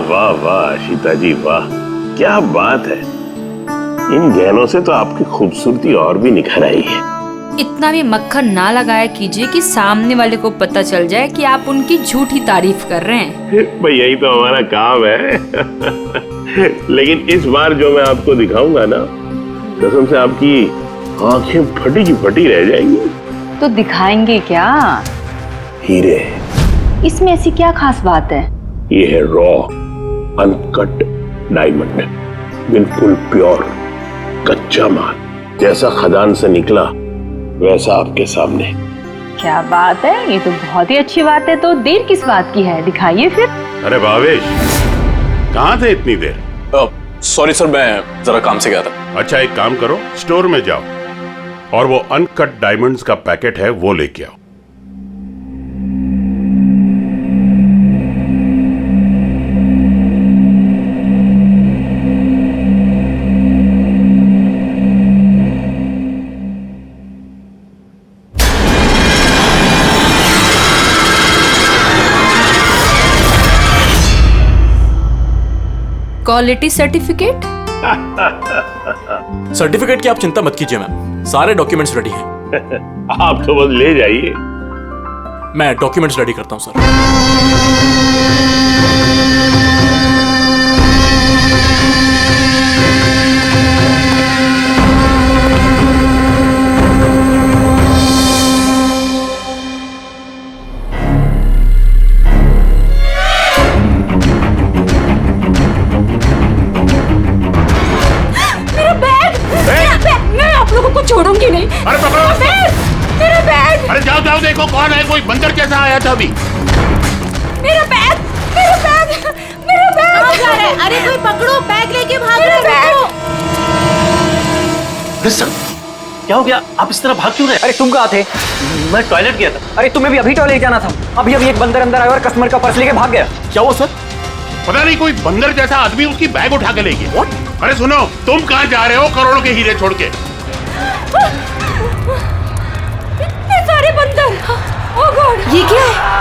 वाह वाह आशिता जी वाह, क्या बात है। इन गहनों से तो आपकी खूबसूरती और भी निखर आई है। इतना भी मक्खन ना लगाया कीजिए कि सामने वाले को पता चल जाए कि आप उनकी झूठी तारीफ कर रहे हैं। भाई यही तो हमारा काम है। लेकिन इस बार जो मैं आपको दिखाऊंगा ना, कसम से आपकी आंखें फटी की फटी रह जाएंगी। तो दिखाएंगे क्या? हीरे। इसमें ऐसी क्या खास बात है? ये है रॉ अनकट डायमंड, बिल्कुल प्योर कच्चा माल, जैसा खदान से निकला वैसा आपके सामने। क्या बात है, ये तो बहुत ही अच्छी बात है। तो देर किस बात की है, दिखाइए फिर। अरे भावेश, कहाँ थे इतनी देर? सॉरी सर, मैं जरा काम से गया था। अच्छा एक काम करो, स्टोर में जाओ और वो अनकट डायमंड्स का पैकेट है वो लेके आओ। Quality certificate? सर्टिफिकेट की आप चिंता मत कीजिए मैम, सारे डॉक्यूमेंट्स रेडी हैं। आप तो बस ले जाइए। मैं डॉक्यूमेंट्स रेडी करता हूं सर। छोड़ूंगी नहीं। अरे पकड़ो मेरा बैग। अरे जाओ जाओ, देखो कौन है, कोई बंदर कैसा आया था अभी। मेरा बैग, मेरा बैग, मेरा बैग। कहाँ जा रहे हैं? अरे कोई पकड़ो, बैग लेके भाग रहे हैं। अरे सर, क्या हो गया? आप इस तरह भाग क्यों रहे? अरे तुम कहाँ थे? मैं टॉयलेट गया था। अरे तुम्हें भी अभी टॉयलेट जाना था। अभी एक बंदर अंदर आया और कस्टमर का पर्स लेके भाग गया। क्या हुआ सर? पता नहीं, कोई बंदर जैसा आदमी उसकी बैग उठा के ले गया। अरे सुनो, तुम कहाँ जा रहे हो करोड़ों के हीरे छोड़ के? इतने सारे बंदर। ओह गॉड, ये क्या है?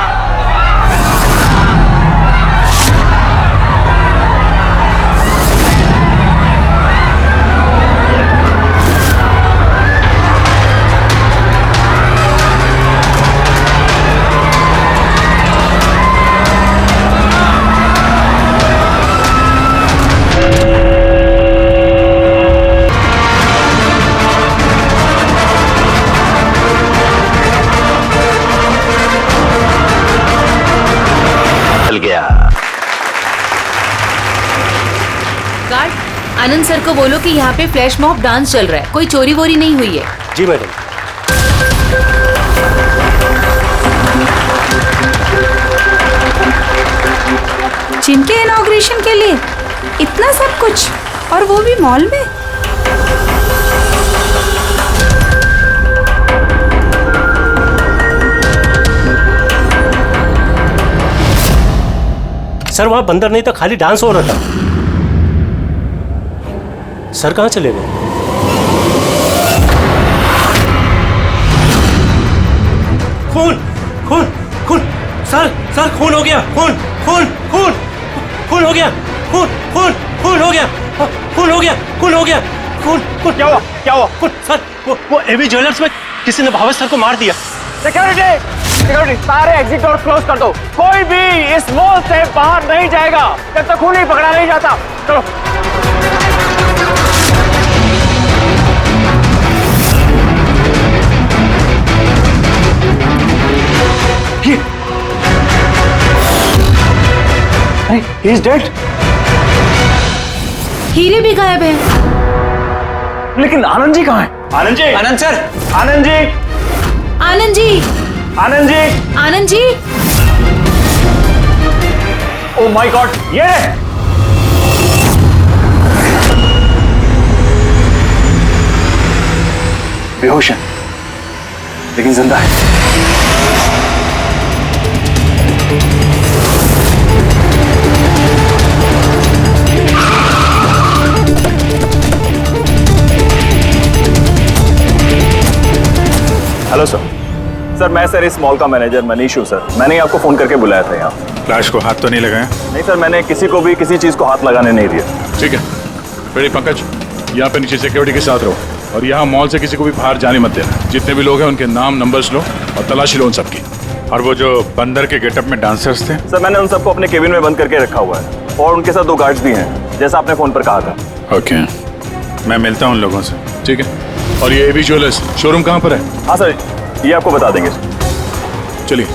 आनंद सर को बोलो कि यहाँ पे फ्लैश मॉब डांस चल रहा है, कोई चोरी वोरी नहीं हुई है। जी मैडम। जिम के इनॉग्रेशन के लिए इतना सब कुछ, और वो भी मॉल में। सर वहां बंदर नहीं था, खाली डांस हो रहा था। सर कहाँ चले गए? खून खून खून, सर सर खून हो गया, खून खून खून खून हो गया, खून खून खून हो गया, खून हो गया, खून हो गया, खून खून। क्या हुआ? क्या हुआ? खून सर, वो एवी ज्वेलर्स में किसी ने भावेश सर को मार दिया। सिक्योरिटी, सारे एग्जिट डोर क्लोज कर दो। कोई भी इस मॉल से बाहर नहीं जाएगा जब तक खून नहीं पकड़ा नहीं जाता। चलो। He is dead. हीरे भी गायब हैं। लेकिन आनंद जी कहाँ हैं? Anand ji, Anand sir, Anand ji, Anand ji, Anand ji, Anand ji. Oh my God, ये बेहोश है लेकिन जिंदा है। हेलो सर, सर मैं सर इस मॉल का मैनेजर मनीष हूँ सर। मैंने ही आपको फोन करके बुलाया था यहाँ। फ्लैश को हाथ तो नहीं लगाया? नहीं सर, मैंने किसी को भी किसी चीज को हाथ लगाने नहीं दिया। ठीक है, फिर पंकज यहाँ पे नीचे सिक्योरिटी के साथ रहो और यहाँ मॉल से किसी को भी बाहर जाने मत देना। जितने भी लोग हैं उनके नाम नंबर्स लो और तलाशी लो उन सबकी। और वो जो बंदर के गेटअप में डांसर्स थे? सर मैंने उन सबको अपने केबिन में बंद करके रखा हुआ है और उनके साथ 2 गार्ड्स भी हैं, जैसा आपने फोन पर कहा था। ओके, मैं मिलता हूँ उन लोगों से। ठीक है, और ये एबी ज्वेलर्स शोरूम कहाँ पर है? हाँ सर, ये आपको बता देंगे। चलिए।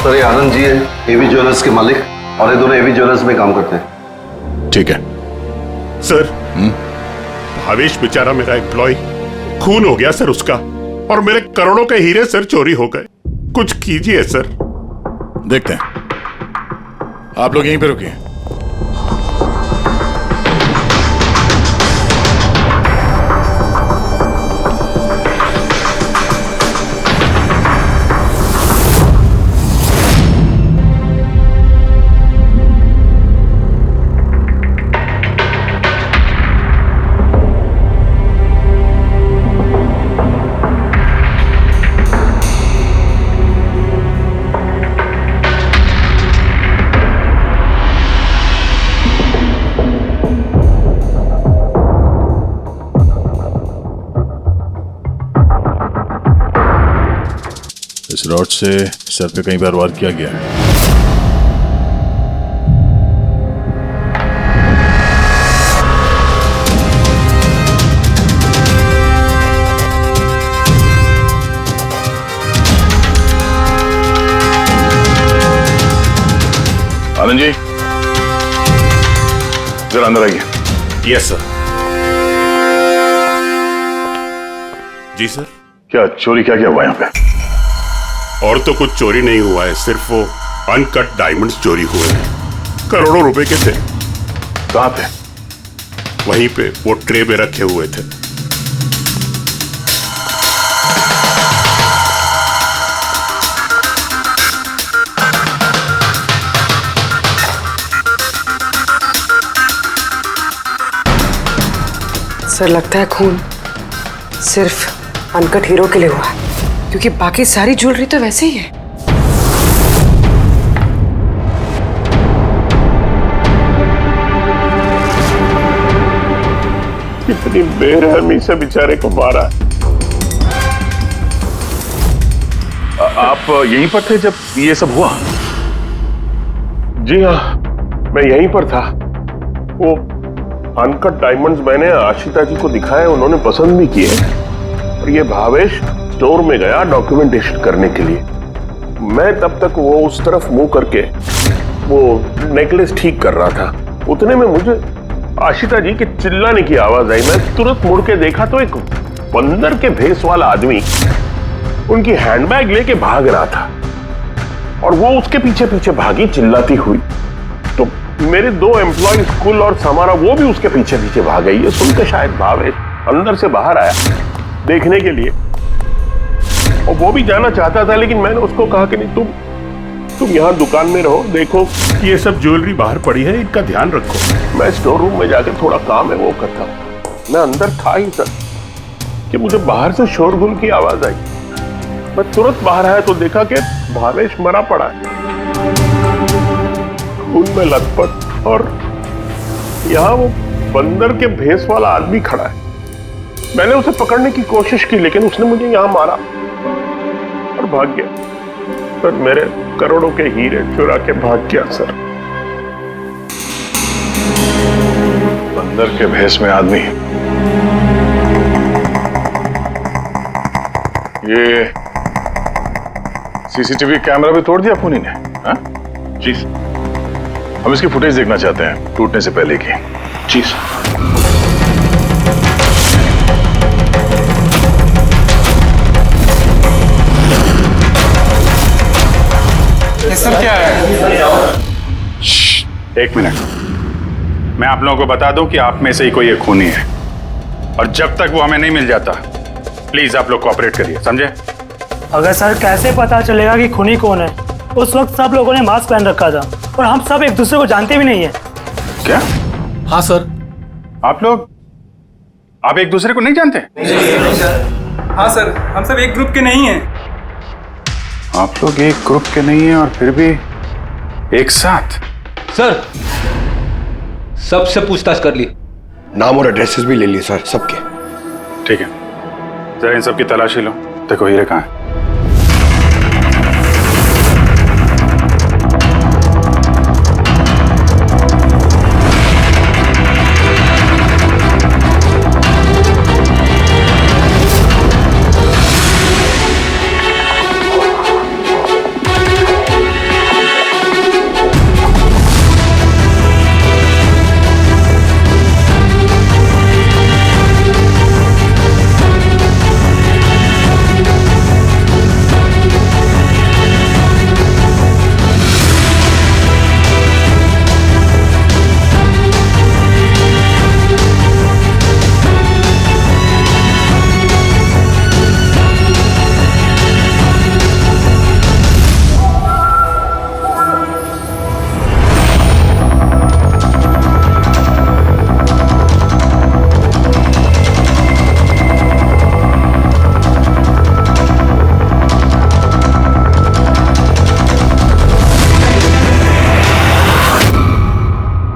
सर ये आनंद जी है, एवी ज्वेलर्स के मालिक, और ये दोनों एवी ज्वेलर्स में काम करते हैं। ठीक है सर। भावेश बेचारा मेरा एम्प्लॉय, खून हो गया सर उसका, और मेरे करोड़ों के हीरे सर चोरी हो गए। कुछ कीजिए सर। देखते हैं। आप लोग यहीं पे रुकिए। इस रॉड से सर पे कई बार वार किया गया है। आनंद जी जरा अंदर आइए। Yes sir. जी सर। क्या चोरी क्या हुआ यहाँ पे? और तो कुछ चोरी नहीं हुआ है, सिर्फ वो अनकट डायमंड्स चोरी हुए हैं। करोड़ों रुपए के थे। कहाँ थे? वहीं पे वो ट्रे में रखे हुए थे। सर लगता है खून सिर्फ अनकट हीरो के लिए हुआ है, क्योंकि बाकी सारी ज्वेलरी तो वैसे ही है। कितनी बेरहमी से बेचारे को मारा। आप यहीं पर थे जब ये सब हुआ? जी हाँ, मैं यहीं पर था। वो अनकट डायमंड्स मैंने आशिता जी को दिखाए, उन्होंने पसंद भी किए। और ये भावेश स्टोर में गया डॉक्यूमेंटेशन करने के लिए। मैं तब तक वो उस तरफ मुंह करके वो नेकलेस ठीक कर रहा था। उतने में मुझे आशिता जी के चिल्लाने की आवाज आई। मैं तुरंत मुड़ के देखा तो एक बंदर के भेस वाला आदमी उनकी हैंडबैग लेके भाग रहा था और वो उसके पीछे पीछे भागी चिल्लाती हुई। तो मेरे 2 एम्प्लॉय कुल और समारा वो भी उसके पीछे पीछे भाग गई। ये सुनकर शायद भावेश अंदर से बाहर आया देखने के लिए, और वो भी जाना चाहता था, लेकिन मैंने उसको कहा कि नहीं, तुम यहाँ दुकान में रहो, देखो ये सब ज्वेलरी बाहर पड़ी है, इनका ध्यान रखो। मैं स्टोर रूम में जाकर थोड़ा काम है वो करता हूँ। मैं अंदर था ही सर कि मुझे बाहर से शोरगुल की आवाज आई। मैं तुरंत बाहर आया तो देखा कि भावेश मरा पड़ा है, खून में लथपथ, और यहाँ वो बंदर के भेस वाला आदमी खड़ा है। मैंने उसे पकड़ने की कोशिश की, लेकिन उसने मुझे यहाँ मारा और भाग गया। सर मेरे करोड़ों के हीरे चुरा के भाग गया सर। बंदर के भेस में आदमी। ये सीसीटीवी कैमरा भी तोड़ दिया पुनी ने? हाँ? जी सर। हम इसकी फुटेज देखना चाहते हैं टूटने से पहले की। जी सर। एक मिनट, मैं आप लोगों को बता दूं कि आप में से ही कोई एक खूनी है, और जब तक वो हमें नहीं मिल जाता प्लीज आप लोग कोऑपरेट करिए, समझे? अगर सर कैसे पता चलेगा कि खूनी कौन है? उस वक्त सब लोगों ने मास्क पहन रखा था और हम सब एक दूसरे को जानते भी नहीं है। क्या? हाँ सर। आप एक दूसरे को नहीं जानते? हाँ सर, हम सब एक ग्रुप के नहीं हैं। आप लोग एक ग्रुप के नहीं हैं और फिर भी एक साथ? सर सबसे पूछताछ कर ली, नाम और एड्रेसेस भी ले लिए सर सबके। ठीक है, जरा इन सबकी तलाशी लो, देखो हीरे कहाँ है।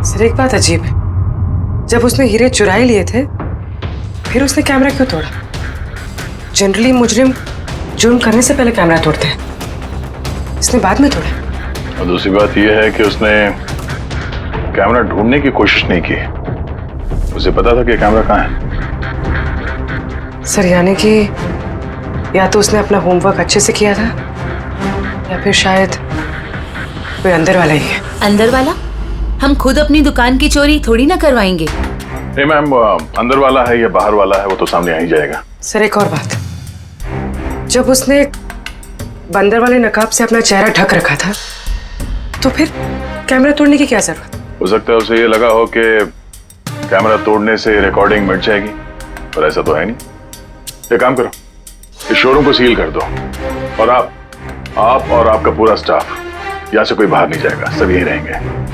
सर एक बात अजीब है, जब उसने हीरे चुरा ही लिए थे फिर उसने कैमरा क्यों तोड़ा? जनरली मुजरिम जुर्म करने से पहले कैमरा तोड़ते हैं, इसने बाद में तोड़ा। और दूसरी बात यह है कि उसने कैमरा ढूंढने की कोशिश नहीं की, उसे पता था कि कैमरा कहाँ है। सर यानी कि या तो उसने अपना होमवर्क अच्छे से किया था या फिर शायद कोई अंदर वाला ही है। अंदर वाला? हम खुद अपनी दुकान की चोरी थोड़ी ना करवाएंगे। नहीं मैम, अंदर वाला है या बाहर वाला है वो तो सामने आ ही जाएगा। सर एक और बात, जब उसने बंदर वाले नकाब से अपना चेहरा ढक रखा था तो फिर कैमरा तोड़ने की क्या जरूरत? हो सकता है उसे ये लगा हो कि कैमरा तोड़ने से रिकॉर्डिंग मिट जाएगी, पर ऐसा तो है नहीं। एक काम करो, इस शोरूम को सील कर दो और आप और आपका पूरा स्टाफ यहाँ से कोई बाहर नहीं जाएगा, सब यहीं रहेंगे।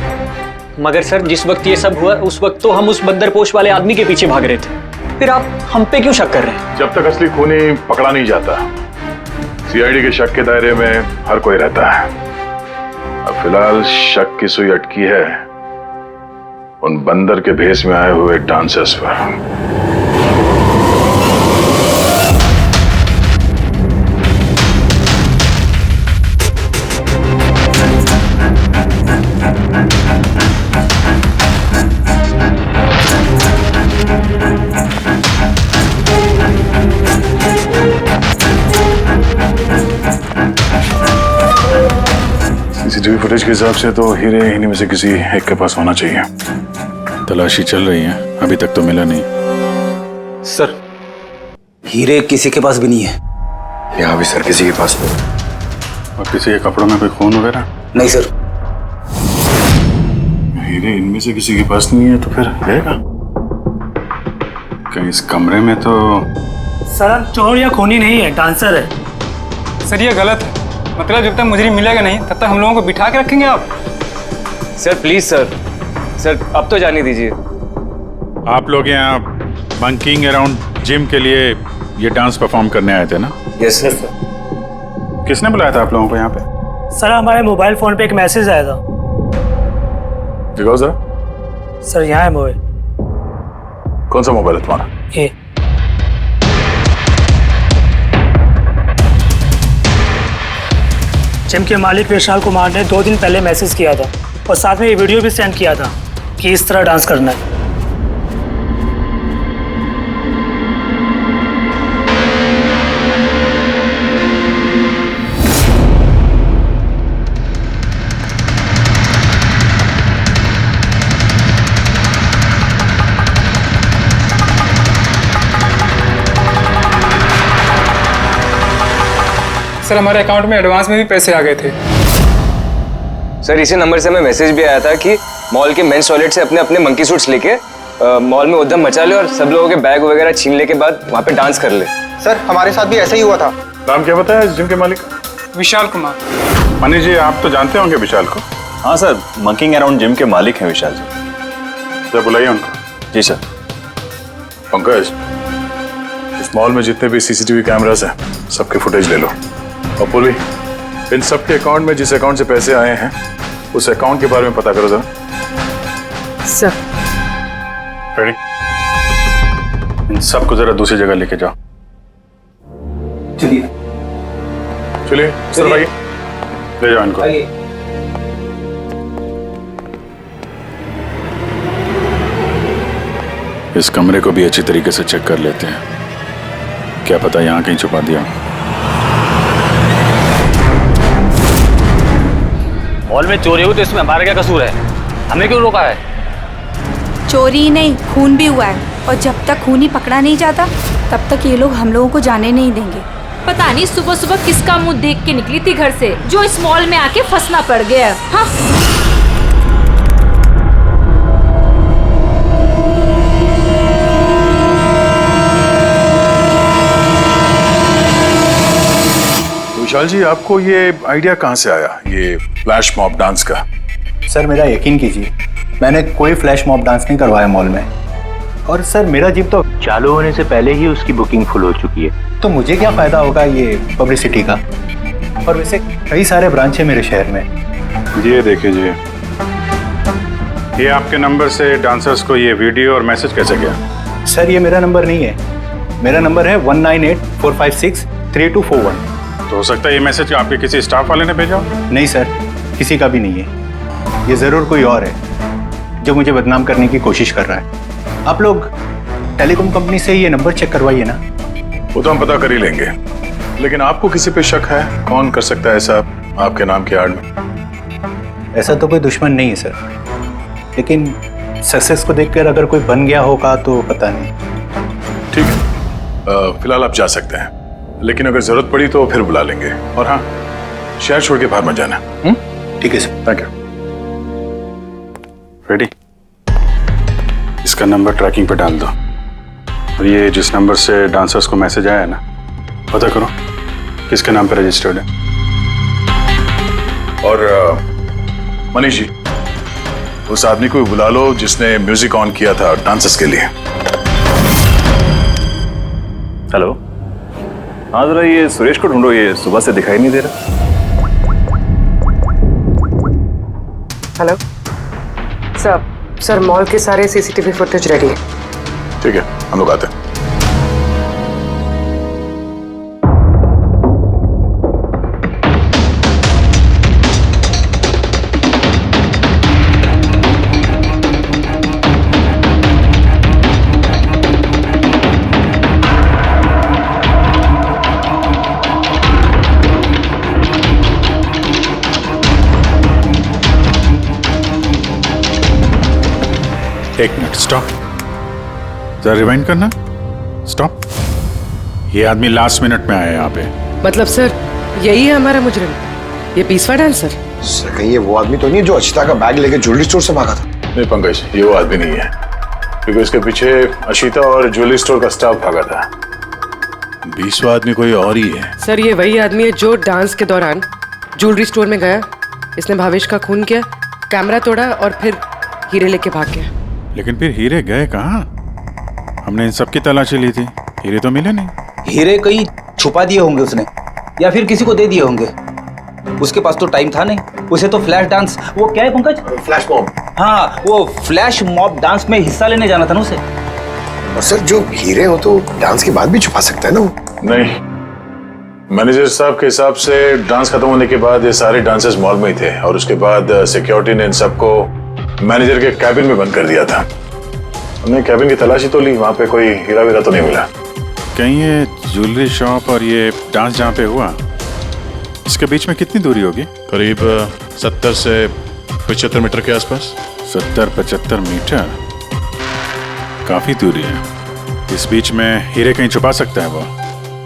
मगर सर जिस वक्त ये सब हुआ उस वक्त तो हम उस बंदरपोश वाले आदमी के पीछे भाग रहे थे, फिर आप हम पे क्यों शक कर रहे हैं? जब तक असली खूनी पकड़ा नहीं जाता सीआईडी के शक के दायरे में हर कोई रहता है। अब फिलहाल शक की सुई अटकी है उन बंदर के भेष में आए हुए डांसर्स पर। सीसीटीवी फुटेज के हिसाब से तो हीरे इन्हीं में से किसी एक के पास होना चाहिए। तलाशी चल रही है, अभी तक तो मिला नहीं। सर हीरे किसी के पास भी नहीं है। यहाँ भी सर किसी के पास नहीं। और किसी के कपड़ों में कोई खून वगैरह? नहीं सर। हीरे इनमें से किसी के पास नहीं है तो फिर रहेगा कहीं इस कमरे में? तो सर चोर या खूनी नहीं है, डांसर है। सर ये गलत है, मतलब जब तक मुजरिम मिलेगा नहीं तब तक हम लोगों को बिठा के रखेंगे आप? सर प्लीज सर अब तो जाने दीजिए। आप लोग यहाँ बंकिंग अराउंड जिम के लिए ये डांस परफॉर्म करने आए थे ना? Yes sir. किसने बुलाया था आप लोगों को यहाँ पे? सर हमारे मोबाइल फोन पे एक मैसेज आया था। दिखाओ जरा। सर यहाँ है मोबाइल। कौन सा मोबाइल है तुम्हारा? ये जिम के मालिक विशाल कुमार ने 2 दिन पहले मैसेज किया था और साथ में ये वीडियो भी सेंड किया था कि इस तरह डांस करना है। सर हमारे अकाउंट में एडवांस में भी पैसे आ गए थे। सर इसी नंबर से हमें मैसेज भी आया था कि मॉल के मेंस टॉयलेट से अपने अपने मंकी सूट्स लेके मॉल में उद्यम मचा ले और सब लोगों के बैग वगैरह छीन ले के बाद वहाँ पे डांस कर ले। सर हमारे साथ भी ऐसा ही हुआ था। नाम क्या बताया जिम के मालिक? विशाल कुमार। मनीष जी, आप तो जानते होंगे विशाल को। हाँ सर, मंकिंग अराउंड जिम के मालिक हैं विशाल जी। जब बुलाइए उनको। जी सर। पंकज, इस मॉल में जितने भी सीसीटीवी कैमरास हैं सबके फुटेज ले लो। और पूर्वी, इन सबके अकाउंट में जिस अकाउंट से पैसे आए हैं उस अकाउंट के बारे में पता करो जरा। सर। रेडी? इन सबको जरा दूसरी जगह लेके जाओ। चलिए चलिए सर भाई, ले जाओ इनको। इस कमरे को भी अच्छी तरीके से चेक कर लेते हैं, क्या पता यहाँ कहीं छुपा दिया। मॉल में चोरी हुई तो इसमें हमारा क्या कसूर है? हमें क्यों रोका है? चोरी नहीं, खून भी हुआ है और जब तक खून ही पकड़ा नहीं जाता तब तक ये लोग हम लोगों को जाने नहीं देंगे। पता नहीं सुबह सुबह किसका मुंह देख के निकली थी घर से जो इस मॉल में आके फंसना पड़ गया। हाँ? विशाल जी, आपको ये आइडिया कहाँ से आया, ये फ्लैश मॉब डांस का? सर मेरा यकीन कीजिए, मैंने कोई फ्लैश मॉब डांस नहीं करवाया मॉल में। और सर मेरा जिम तो चालू होने से पहले ही उसकी बुकिंग फुल हो चुकी है, तो मुझे क्या फायदा होगा ये पब्लिसिटी का। और वैसे कई सारे ब्रांच है मेरे शहर में। ये देखिए जी, ये आपके नंबर से डांसर्स को ये वीडियो और मैसेज कैसे गया? सर ये मेरा नंबर नहीं है, मेरा नंबर है 1984563241। तो हो सकता है ये मैसेज आपके किसी स्टाफ वाले ने भेजा हो? नहीं सर, किसी का भी नहीं है, ये ज़रूर कोई और है जो मुझे बदनाम करने की कोशिश कर रहा है। आप लोग टेलीकॉम कंपनी से ये नंबर चेक करवाइए ना। वो तो हम पता कर ही लेंगे, लेकिन आपको किसी पे शक है? कौन कर सकता है ऐसा आपके नाम के आड़ में? ऐसा तो कोई दुश्मन नहीं है सर, लेकिन सक्सेस को देखकर अगर कोई बन गया होगा तो पता नहीं। ठीक है, फिलहाल आप जा सकते हैं, लेकिन अगर जरूरत पड़ी तो फिर बुला लेंगे। और हाँ, शहर छोड़ के बाहर मत जाना। ठीक है सर। Thank you. रेडी? इसका नंबर ट्रैकिंग पे डाल दो और ये जिस नंबर से डांसर्स को मैसेज आया है ना, पता करो किसके नाम पे रजिस्टर्ड है। और मनीष जी, उस आदमी को बुला लो जिसने म्यूजिक ऑन किया था डांसर्स के लिए। हेलो, हाँ जरा ये सुरेश को ढूंढो, ये सुबह से दिखाई नहीं दे रहा। हेलो सर, मॉल के सारे सीसीटीवी फुटेज रेडी है। ठीक है, हम लोग आते हैं। एक मिनट, स्टॉप। जरा रिवाइंड करना। स्टॉप। ये आदमी लास्ट मिनट में आया यहाँ पे। मतलब सर यही है हमारा मुजरिम, ये पीसवा डांसर? सर कहीं ये वो आदमी तो नहीं है जो अचिता का बैग लेके ज्वेलरी स्टोर से भागा था? नहीं पंकज, ये वो आदमी नहीं है, क्योंकि इसके पीछे अशिता और ज्वेलरी स्टोर का स्टाफ भागा था। 20वां आदमी कोई और ही है। सर ये वही आदमी है जो डांस के दौरान ज्वेलरी स्टोर में गया, इसने भावेश का खून किया, कैमरा तोड़ा और फिर हीरे लेके भाग गया। लेकिन फिर हीरे गए कहाँ? हमने इन सब की तलाशी ली थी, हीरे तो मिले नहीं। हीरे कहीं छुपा दिए होंगे उसने, या फिर किसी को दे दिए होंगे। उसके पास तो टाइम था नहीं, उसे तो फ्लैश डांस, वो क्या है पंकज? Flash mob. हाँ, वो फ्लैश मॉब डांस में हिस्सा लेने जाना था ना उसे। और सर जो हीरे हो तो डांस के बाद भी छुपा सकता है ना वो? नहीं, मैनेजर साहब के हिसाब से डांस खत्म होने के बाद ये सारे डांसर्स मॉल में ही थे और उसके बाद सिक्योरिटी ने इन सबको मैनेजर के कैबिन में बंद कर दिया था। हमने कैबिन की तलाशी तो ली, वहां पे कोई हीरा वीरा तो नहीं मिला। कहीं ये ज्वेलरी शॉप और ये डांस जहाँ पे हुआ, इसके बीच में कितनी दूरी होगी? करीब 70 से 75 मीटर के आसपास। 70-75 मीटर, काफी दूरी है। इस बीच में हीरे कहीं छुपा सकता है वो।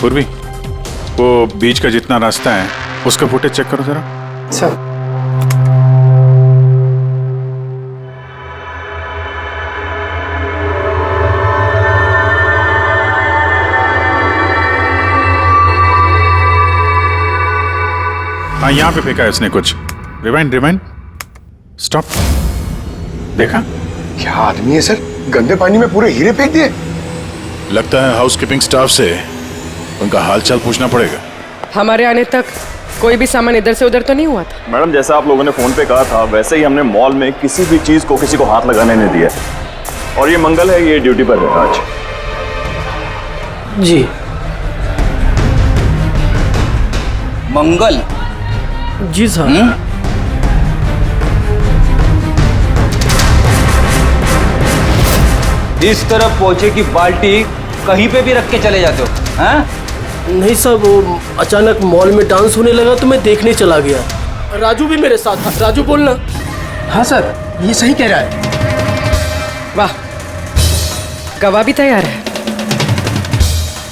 पूर्वी, वो बीच का जितना रास्ता है उसका फुटेज चेक करो जरा। सर हाँ यहाँ पे फेंका है इसने कुछ। Rewind rewind, stop. देखा? क्या आदमी है सर, गंदे पानी में पूरे हीरे फेंक दिए। लगता है हाउसकीपिंग स्टाफ से उनका हालचाल पूछना पड़ेगा। हमारे आने तक कोई भी सामान इधर से उधर तो नहीं हुआ था। मैडम जैसा आप लोगों ने फोन पे कहा था वैसे ही हमने मॉल में किसी भी चीज को किसी को हाथ लगाने नहीं दिया। और ये मंगल है, ये ड्यूटी पर है आज। जी मंगल? जी सर। इस तरफ पहुंचे कि बाल्टी कहीं पे भी रख के चले जाते हो, हैं? नहीं सर, वो अचानक मॉल में डांस होने लगा तो मैं देखने चला गया। राजू भी मेरे साथ था। राजू बोलना। हाँ सर, ये सही कह रहा है। वाह, गवाह भी तैयार है।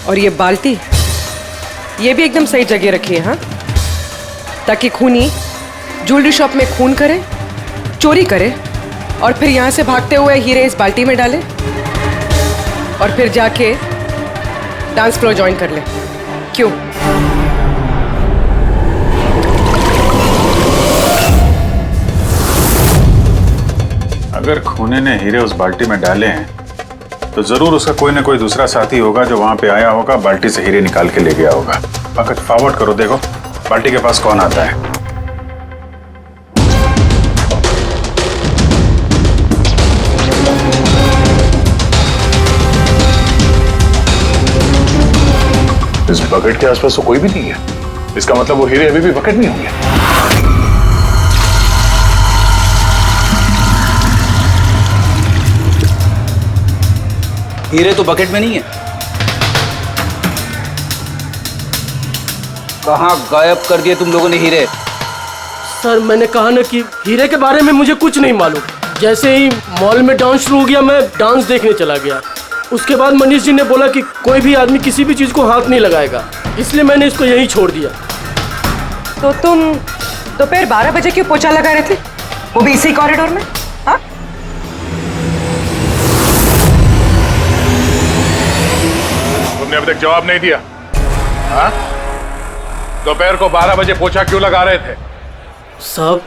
और ये बाल्टी, ये भी एकदम सही जगह रखी है। हाँ, ताकि खूनी ज्वेलरी शॉप में खून करे, चोरी करे और फिर यहाँ से भागते हुए हीरे इस बाल्टी में डाले और फिर जाके डांस फ्लोर ज्वाइन कर ले। क्यों? अगर खूनी ने हीरे उस बाल्टी में डाले हैं तो जरूर उसका कोई ना कोई दूसरा साथी होगा जो वहां पे आया होगा, बाल्टी से हीरे निकाल के ले गया होगा। पंकज फॉरवर्ड करो, देखो बाल्टी के पास कौन आता है। इस बकेट के आसपास तो कोई भी नहीं है। इसका मतलब वो हीरे अभी भी बकेट में होंगे। हीरे तो बकेट में नहीं है। कहाँ गायब कर दिए तुम लोगों ने हीरे? सर मैंने कहा ना कि हीरे के बारे में मुझे कुछ नहीं मालूम। जैसे ही मॉल में डांस शुरू हो गया मैं डांस देखने चला गया। उसके बाद मनीष जी ने बोला कि कोई भी आदमी किसी भी चीज को हाथ नहीं लगाएगा, इसलिए मैंने इसको यहीं छोड़ दिया। तो तुम दोपहर 12 बजे क्यों पोछा लगा रहे थे, वो भी इसी कॉरिडोर में? हाँ, तुमने अभी तक जवाब नहीं दिया। हाँ, दोपहर को 12 बजे पोछा क्यों लगा रहे थे? साहब,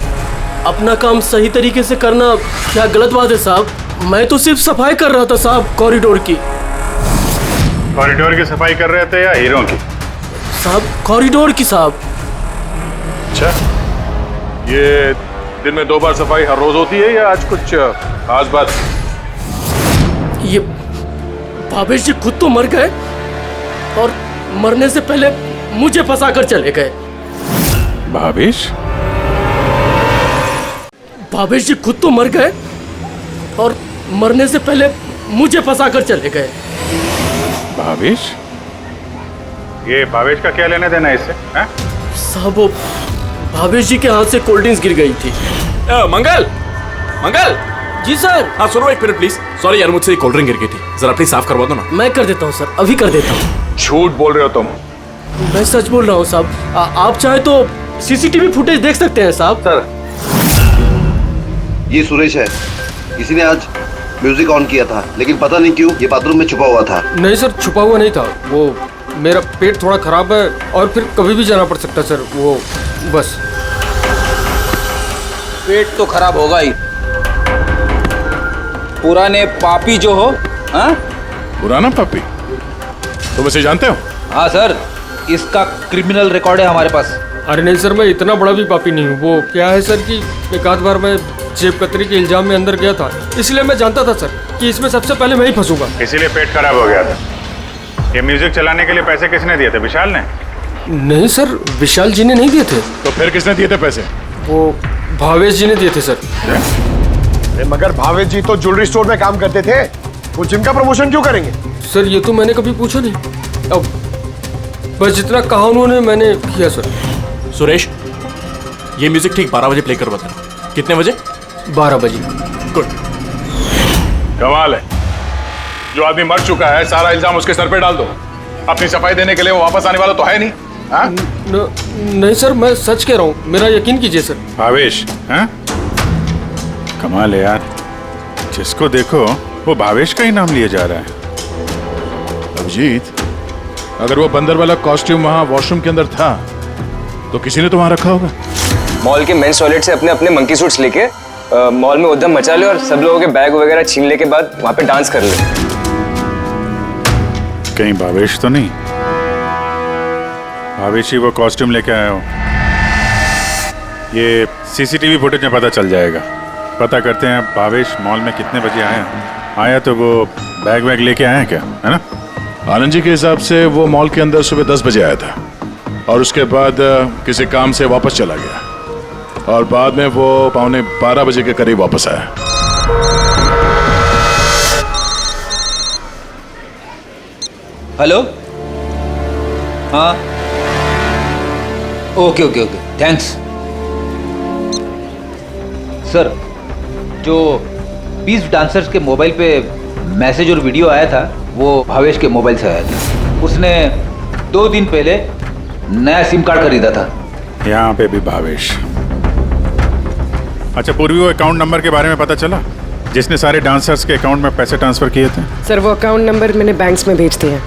अपना काम सही तरीके से करना क्या गलत बात है साहब? मैं तो सिर्फ सफाई कर रहा था साहब, कॉरिडोर की। कॉरिडोर की सफाई कर रहे थे या हीरों की? साहब कॉरिडोर की साहब। अच्छा, ये दिन में 2 बार सफाई हर रोज होती है या आज कुछ खास बात? ये भावेश जी खुद तो मर गए और मरने से पहले मुझे फंसा कर चले गए। भावेश? भावेश जी खुद तो मर गए और मरने से पहले मुझे फंसा कर चले गए। भावेश? ये भावेश का क्या लेना देना इससे? साहब वो भावेश जी के हाथ से कोल्ड ड्रिंक्स गिर गई थी। मंगल, मंगल। जी सर। हाँ सुनो एक मिनट प्लीज। सॉरी यार, मुझसे कोल्ड ड्रिंक गिर गई थी, जरा प्लीज साफ करवा दो ना। मैं कर देता हूँ सर, अभी कर देता हूँ। झूठ बोल रहे हो तुम? मैं सच बोल रहा हूँ साहब। आप चाहे तो सीसीटीवी फुटेज देख सकते हैं साहब। सर, ये सुरेश है, इसी ने आज म्यूजिक ऑन किया था, लेकिन पता नहीं क्यों ये बाथरूम में छुपा हुआ था। नहीं सर, छुपा हुआ नहीं था। वो मेरा पेट थोड़ा खराब है और फिर कभी भी जाना पड़ सकता सर, वो बस। पेट तो खराब होगा ही। पुराने पापी जो हो। हाँ, पुराना पापी? तुम इसे जानते हो? हाँ सर, इसका क्रिमिनल रिकॉर्ड है हमारे पास। अरे नहीं सर, मैं इतना बड़ा भी पापी नहीं हूँ। वो क्या है सर कि एक आध बार मैं जेब कतरी के इल्जाम में अंदर गया था, इसलिए मैं जानता था सर कि इसमें सबसे पहले मैं ही फंसूंगा। इसीलिए पेट खराब हो गया था। ये म्यूजिक चलाने के लिए पैसे किसने दिए थे? विशाल ने? नहीं सर, विशाल जी ने नहीं दिए थे। तो फिर किसने दिए थे पैसे? वो भावेश जी ने दिए थे सर। मगर भावेश जी तो ज्वेलरी स्टोर में काम करते थे, वो जिम का प्रमोशन क्यों करेंगे? सर ये तो मैंने कभी पूछा नहीं। अब बस जितना कहा उन्होंने मैंने किया सर। सुरेश, ये म्यूजिक ठीक 12 बजे प्ले करवा देना। कितने बजे? 12 बजे। गुड। कमाल है, जो आदमी मर चुका है सारा इल्जाम उसके सर पे डाल दो। अपनी सफाई देने के लिए वो वापस आने वाला तो है नहीं। नहीं सर, मैं सच कह रहा हूँ, मेरा यकीन कीजिए सर। भावेश? हाँ? कमाल है यार, जिसको देखो वो भावेश का ही नाम लिया जा रहा है। अभिजीत, अगर वो बंदर वाला कॉस्ट्यूम वहां वॉशरूम के अंदर था तो किसी ने तो वहां रखा होगा। मॉल के मेंस टॉयलेट से अपने अपने मंकी सूट्स लेके मॉल में उद्यम मचा ले और सब लोगों के बैग वगैरह छीन ले के बाद वहां पे डांस कर ले। कहीं भावेश तो नहीं? भावेश ही वो कॉस्ट्यूम लेके आया हो। ये सीसीटीवी फुटेज में पता चल जाएगा। पता करते हैं भावेश मॉल में कितने बजे आया तो वो बैग वैग लेके आया है क्या, है ना? आनंद जी के हिसाब से वो मॉल के अंदर सुबह 10 बजे आया था और उसके बाद किसी काम से वापस चला गया और बाद में वो 11:15 बजे के करीब वापस आया। हेलो, हाँ, okay okay okay, thanks sir. जो 20 डांसर्स के मोबाइल पे मैसेज और वीडियो आया था वो भावेश के मोबाइल से आया था। उसने 2 दिन पहले नया सिम कार्ड खरीदा था। यहाँ पे भी भावेश। अच्छा पूर्वी, वो अकाउंट नंबर के बारे में पता चला जिसने सारे डांसर्स के अकाउंट में पैसे ट्रांसफर किए थे? सर वो अकाउंट नंबर मैंने बैंक्स में भेज दिए हैं,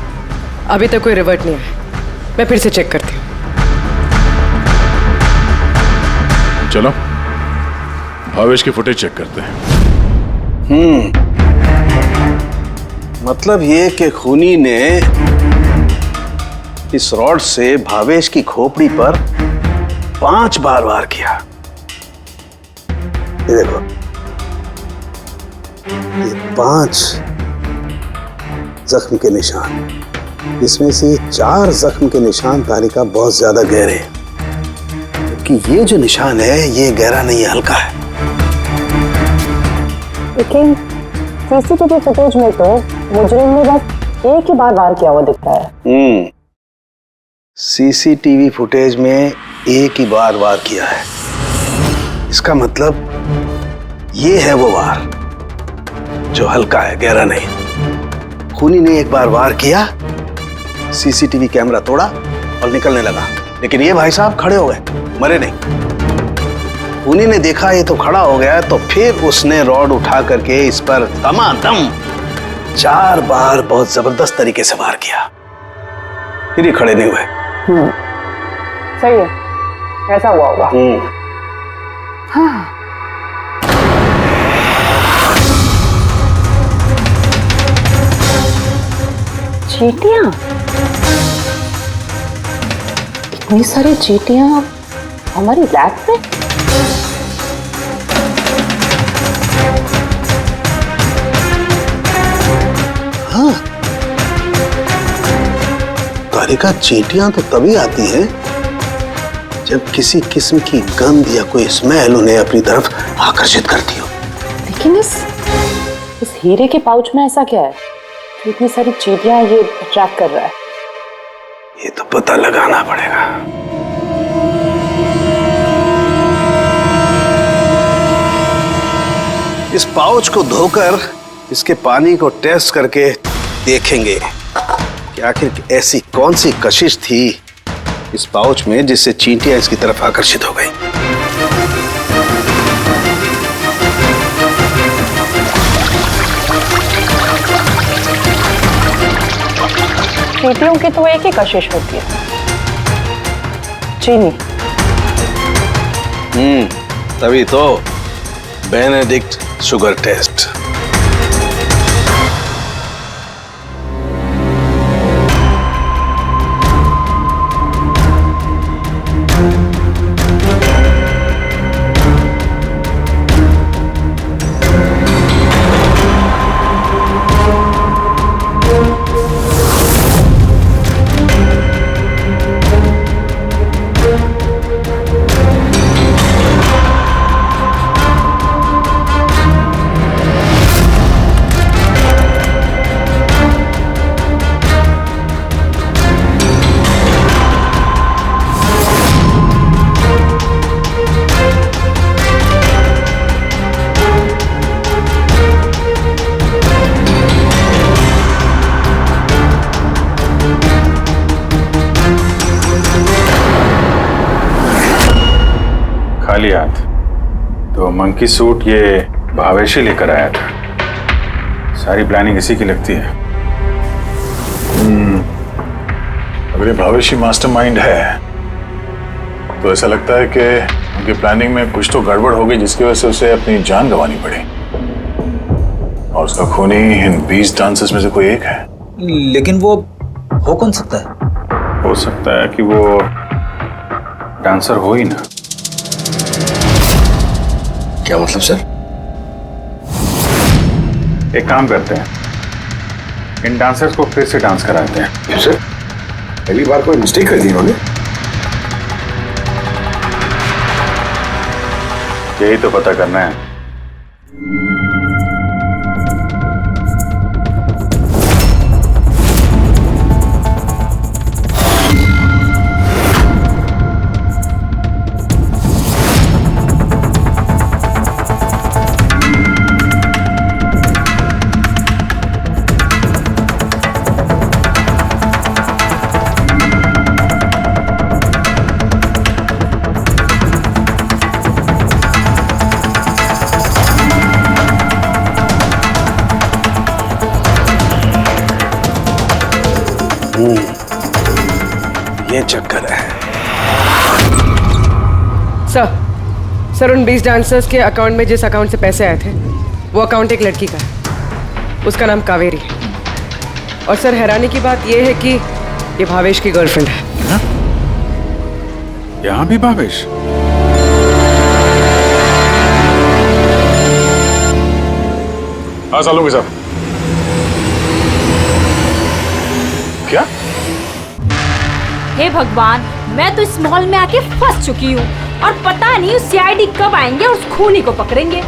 अभी तक कोई रिवर्ट नहीं आया। मैं फिर से चेक करती हूँ। चलो भावेश की फुटेज चेक करते हैं। मतलब ये कि खूनी ने इस रॉड से भावेश की खोपड़ी पर 5 बार वार किया। ये देखो, ये 5 जख्म के निशान, इसमें से 4 जख्म के निशान तारिका बहुत ज्यादा गहरे हैं, क्योंकि ये जो निशान है ये गहरा नहीं है, हल्का है। लेकिन सीसीटीवी फुटेज में तो मुजरिम ने बस एक ही बार वार किया हुआ दिखता है। सीसीटीवी फुटेज में एक ही बार वार किया है, इसका मतलब ये है वो वार जो हल्का है, गहरा नहीं। खूनी ने एक बार वार किया, सीसीटीवी कैमरा तोड़ा और निकलने लगा, लेकिन ये भाई साहब खड़े हो गए, मरे नहीं। खूनी ने देखा ये तो खड़ा हो गया, तो फिर उसने रॉड उठा करके इस पर दमादम 4 बार बहुत जबरदस्त तरीके से वार किया, फिर ये खड़े नहीं हुए। सही है, ऐसा हुआ होगा। हाँ। चींटियां, इतनी सारी चींटियां हमारी लैब में। हाँ, तारिका, चींटियां तो तभी आती हैं जब किसी किस्म की गंध या कोई स्मेल उन्हें अपनी तरफ आकर्षित करती हो। लेकिन इस हीरे के पाउच में ऐसा क्या है कि इतनी सारी चींटियां ये अट्रैक्ट कर रहा है? ये तो पता लगाना पड़ेगा। इस पाउच को धोकर इसके पानी को टेस्ट करके देखेंगे कि आखिर ऐसी कौन सी कशिश थी इस पाउच में जिससे चींटियां इसकी तरफ आकर्षित हो गई। चींटियों की तो एक ही कशिश होती है, चीनी। तभी तो बेनेडिक्ट शुगर टेस्ट। खाली हाथ तो मंकी सूट ये भावेश ही लेकर आया था। सारी प्लानिंग इसी की लगती है। अगर ये भावेश ही मास्टरमाइंड है तो ऐसा लगता है कि उनकी प्लानिंग में कुछ तो गड़बड़ हो गई जिसकी वजह से उसे अपनी जान गंवानी पड़ी। और उसका खूनी इन 20 डांसर्स में से कोई एक है। लेकिन वो हो कौन सकता है? हो सकता है कि वो डांसर हो ही ना। क्या मतलब सर? एक काम करते हैं, इन डांसर्स को फिर से डांस कराते हैं। सर पहली बार कोई मिस्टेक कर दी इन्होंने। यही तो पता करना है। ये चक्कर है। सर उन 20 डांसर्स के अकाउंट में जिस अकाउंट से पैसे आए थे वो अकाउंट एक लड़की का है। उसका नाम कावेरी है। और सर हैरानी की बात यह है कि ये भावेश की गर्लफ्रेंड है। यहाँ भी भावेश? हाँ सालूंगी साहब। क्या? हे भगवान, मैं तो इस मॉल में आके फंस चुकी हूँ और पता नहीं उस सीआईडी कब आएंगे और उस खूनी को पकड़ेंगे।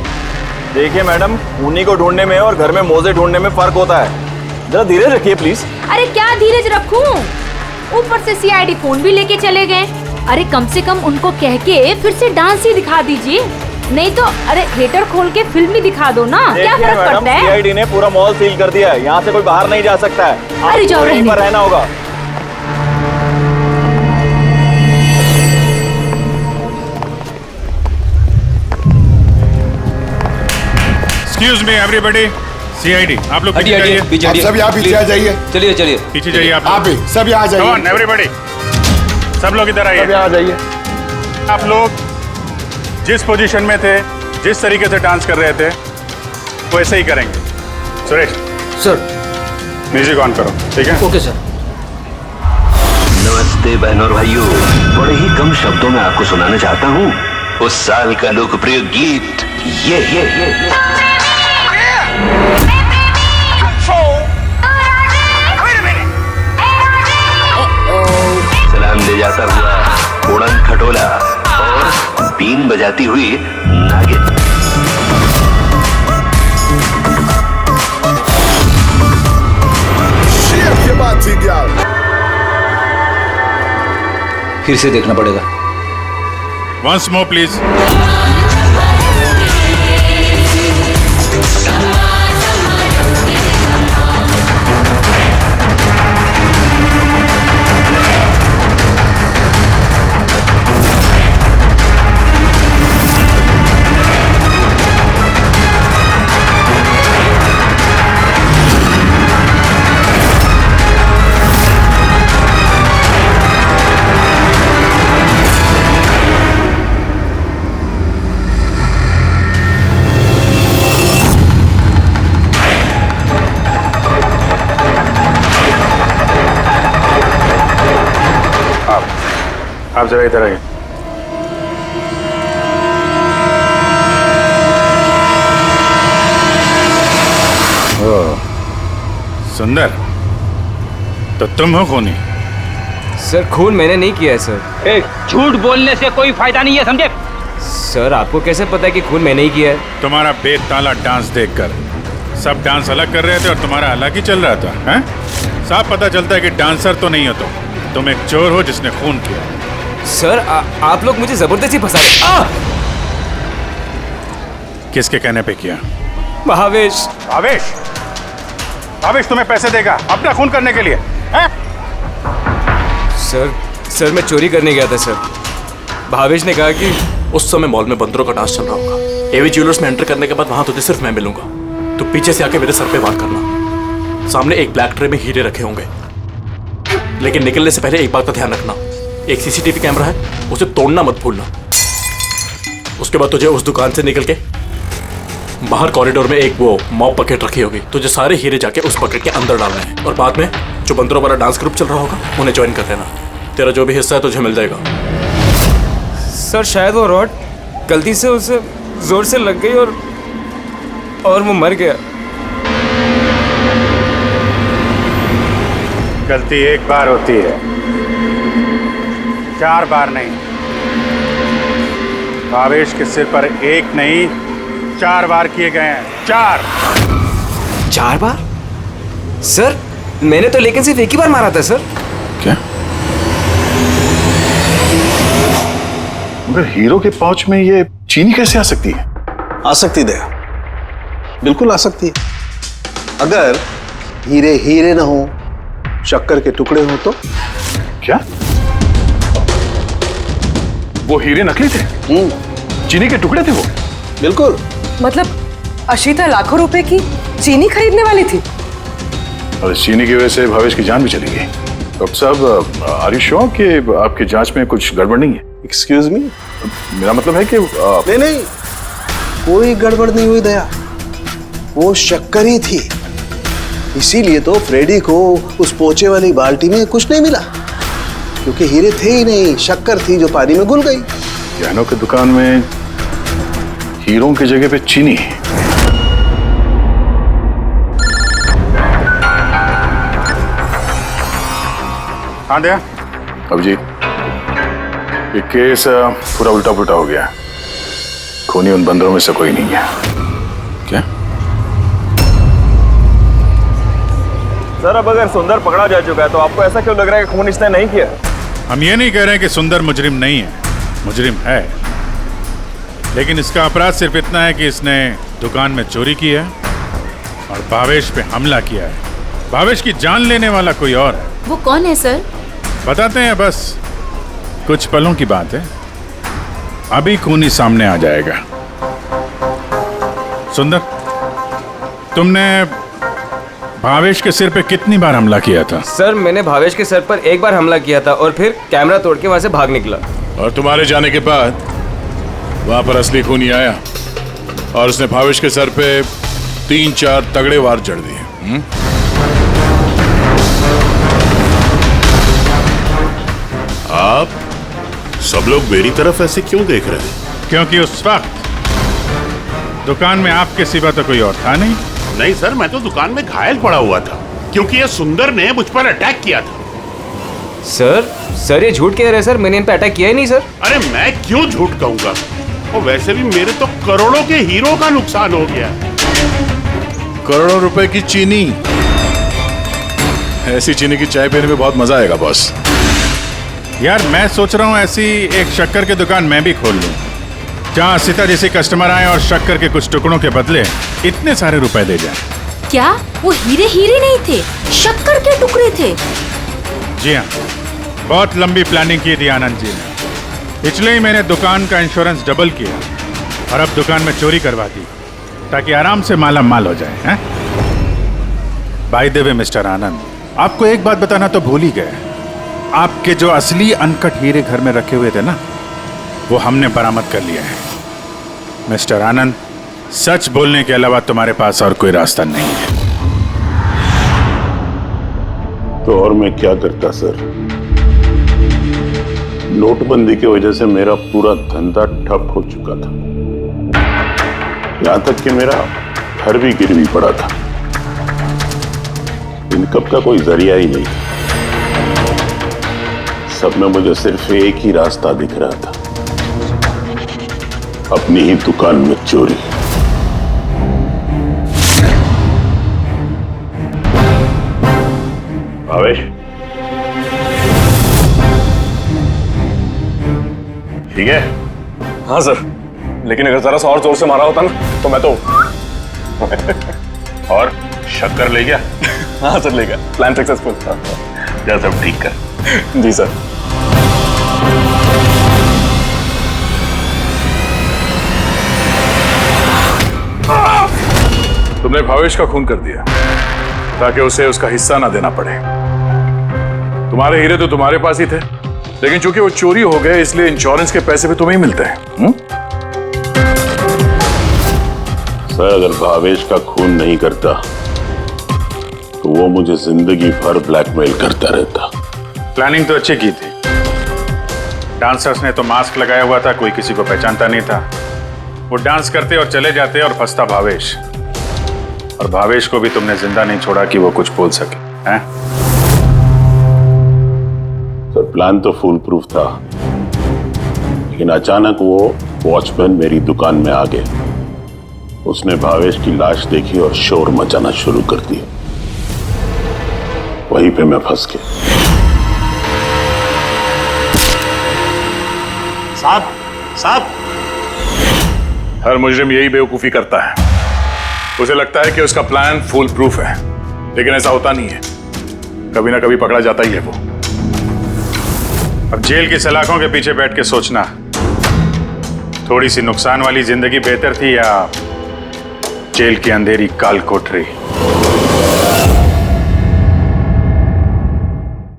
देखिए मैडम, खूनी को ढूंढने में और घर में मोजे ढूंढने में फर्क होता है। जरा धीरे रखिए प्लीज। अरे क्या धीरज रखूं? ऊपर से सीआईडी फोन भी लेके चले गए। अरे कम से कम उनको कह के फिर से डांस ही दिखा दीजिए, नहीं तो अरे थिएटर खोल के फिल्म ही दिखा दो ना। क्या फर्क पड़ता है? सीआईडी ने पूरा मॉल सील कर दिया है, यहाँ से कोई बाहर नहीं जा सकता है। अरे जाओ, यहीं पर रहना होगा। Excuse me everybody, CID, आप लोग हटिए, पीछे पीछे जाइए। आप सब यहाँ पीछे आ जाइए। चलिए चलिए पीछे जाइए आप भी सब यहाँ जाइए। Come on everybody, सब लोग इधर आइए। सब यहाँ जाइए। आप लोग जिस पोजीशन में थे, जिस तरीके से डांस कर रहे थे, वो ऐसे ही करेंगे। सुरेश सर, म्यूजिक ऑन करो। ठीक है? Okay sir. नमस्ते बहनों और भाइयों, बड़े ही कम शब्दों में आपको सुनाना चाहता हूँ उस साल का लोकप्रिय गीत ये। सलाम ले जाता हुआ उड़न खटोला और बीन बजाती हुई नागिन। फिर से देखना पड़ेगा। Once more please. आप जरा इधर आइए। सुंदर, तो तुम हो खूनी? सर खून मैंने नहीं किया है सर। झूठ बोलने से कोई फायदा नहीं है, समझे? सर आपको कैसे पता है कि खून मैंने ही किया है? तुम्हारा बेताला डांस देखकर सब डांस अलग कर रहे थे और तुम्हारा अलग ही चल रहा था। हैं? साफ पता चलता है कि डांसर तो नहीं हो तुम एक चोर हो जिसने खून किया। सर आप लोग मुझे जबरदस्ती फंसा रहे। किसके कहने पे किया? भावेश। भावेश? भावेश तुम्हें पैसे देगा अपना खून करने के लिए? हैं? सर मैं चोरी करने गया था सर। भावेश ने कहा कि उस समय मॉल में बंदरों का डांस चल रहा होगा। एवी ज्वेलर्स में एंटर करने के बाद वहां तुझे सिर्फ मैं मिलूंगा। तो पीछे से आके मेरे सर पे वार करना। सामने एक ब्लैक ट्रे में हीरे रखे होंगे, लेकिन निकलने से पहले एक बात का ध्यान रखना, एक सीसीटीवी कैमरा है, उसे तोड़ना मत भूलना। उसके बाद तुझे उस दुकान से निकल के बाहर कॉरिडोर में एक वो मॉप बकेट रखी होगी, तुझे सारे हीरे जाके उस बकेट के अंदर डालना है और बाद में जो बंदरों वाला डांस ग्रुप चल रहा होगा उन्हें ज्वाइन कर लेना। तेरा जो भी हिस्सा है तुझे मिल जाएगा। सर शायद वो रॉड गलती से उसे जोर से लग गई और वो मर गया। गलती एक बार होती है, 4 बार नहीं। भावेश के सिर पर एक नहीं 4 बार किए गए हैं। 4 बार? सर मैंने तो लेकिन सिर्फ एक ही बार मारा था सर। क्या? मगर हीरो के पाउच में ये चीनी कैसे आ सकती है? आ सकती दया, बिल्कुल आ सकती है। अगर हीरे हीरे ना हो, शक्कर के टुकड़े हो तो। क्या? वो हीरे नकली थे? चीनी के टुकड़े थे वो? बिल्कुल। मतलब अशीता लाखों रुपए की चीनी खरीदने वाली थी और चीनी की वजह से भावेश की जान भी चली गई। डॉक्टर साहब, आर यू श्योर कि आपकी जांच में कुछ गड़बड़ नहीं है? Excuse me? मेरा मतलब है कि नहीं, कोई गड़बड़ नहीं हुई दया, वो शक्कर ही थी। इसीलिए तो फ्रेडी को उस पोचे वाली बाल्टी में कुछ नहीं मिला, क्योंकि हीरे थे ही नहीं, शक्कर थी जो पानी में घुल गई। गहनों की दुकान में हीरों की जगह पे चीनी है। हाँ दया। अब जी ये केस पूरा उल्टा पुल्टा हो गया। खूनी उन बंदरों में से कोई नहीं है। क्या? सर अब अगर सुंदर पकड़ा जा चुका है तो आपको ऐसा क्यों लग रहा है कि खून इसने नहीं किया? हम ये नहीं कह रहे हैं कि सुंदर मुजरिम नहीं है, मुजरिम है, लेकिन इसका अपराध सिर्फ इतना है कि इसने दुकान में चोरी की है और भावेश पे हमला किया है। भावेश की जान लेने वाला कोई और है। वो कौन है सर? बताते हैं, बस कुछ पलों की बात है, अभी खूनी सामने आ जाएगा। सुंदर, तुमने भावेश के सिर पे कितनी बार हमला किया था? सर मैंने भावेश के सर पर एक बार हमला किया था और फिर कैमरा तोड़ के वहां से भाग निकला। और तुम्हारे जाने के बाद वहां पर असली खूनी आया और उसने भावेश के सर पे 3-4 तगड़े वार जड़ दिए। आप सब लोग मेरी तरफ ऐसे क्यों देख रहे हैं? क्योंकि उस वक्त दुकान में आपके सिवा तो कोई और था नहीं। नहीं सर, मैं तो दुकान में घायल पड़ा हुआ था क्योंकि ये सुंदर ने मुझ पर अटैक किया था। सर ये झूठ कह रहे हैं सर, मैंने इन पे अटैक किया ही नहीं सर। अरे मैं क्यों झूठ कहूंगा, और वैसे भी मेरे तो करोड़ों के हीरो का नुकसान हो गया। करोड़ों रुपए की चीनी, ऐसी चीनी की चाय पीने में बहुत मजा आएगा बॉस। यार मैं सोच रहा हूँ ऐसी एक शक्कर की दुकान मैं भी खोल लूँ, जहाँ सीता जैसे कस्टमर आए और शक्कर के कुछ टुकड़ों के बदले इतने सारे रुपए दे जाएं। क्या वो हीरे हीरे नहीं थे, शक्कर के टुकड़े थे? जी हाँ, बहुत लंबी प्लानिंग की थी आनंद जी ने, इसलिए ही मैंने दुकान का इंश्योरेंस डबल किया और अब दुकान में चोरी करवा दी ताकि आराम से माला माल हो जाए। बाय द वे मिस्टर आनंद, आपको एक बात बताना तो भूल ही गए, आपके जो असली अनकट हीरे घर में रखे हुए थे ना, वो हमने बरामद कर लिया है। मिस्टर आनंद, सच बोलने के अलावा तुम्हारे पास और कोई रास्ता नहीं है। तो और मैं क्या करता सर? नोटबंदी की वजह से मेरा पूरा धंधा ठप हो चुका था, यहां तक कि मेरा घर भी गिरवी पड़ा था। इनकम का कोई जरिया ही नहीं था। सब में मुझे सिर्फ एक ही रास्ता दिख रहा था, अपनी ही दुकान में चोरी। भावेश, ठीक है? हाँ सर, लेकिन अगर जरा सा और जोर से मारा होता ना तो मैं तो और शक्कर ले गया? हाँ सर ले गया, प्लान सक्सेसफुल। जा सब ठीक कर। जी सर। तुमने भावेश का खून कर दिया ताकि उसे उसका हिस्सा ना देना पड़े। तुम्हारे हीरे तो तुम्हारे पास ही थे, लेकिन चूंकि वो चोरी हो गए इसलिए इंश्योरेंस के पैसे भी तुम्हें ही मिलते हैं। सर अगर भावेश का खून नहीं करता तो वो मुझे जिंदगी भर ब्लैकमेल करता रहता। प्लानिंग तो अच्छी की थी। डांसर्स ने तो मास्क लगाया हुआ था, कोई किसी को पहचानता नहीं था। वो डांस करते और चले जाते और फंसता भावेश, और भावेश को भी तुमने जिंदा नहीं छोड़ा कि वो कुछ बोल सके हैं? सर प्लान तो फुल प्रूफ था, लेकिन अचानक वो वॉचमैन मेरी दुकान में आ गए। उसने भावेश की लाश देखी और शोर मचाना शुरू कर दिया। वहीं पे मैं फंस गया। साहब हर मुजरिम यही बेवकूफी करता है। उसे लगता है कि उसका प्लान फुल प्रूफ है, लेकिन ऐसा होता नहीं है। कभी ना कभी पकड़ा जाता ही है वो। अब जेल की सलाखों के पीछे बैठ के सोचना, थोड़ी सी नुकसान वाली जिंदगी बेहतर थी या जेल की अंधेरी काल कोठरी?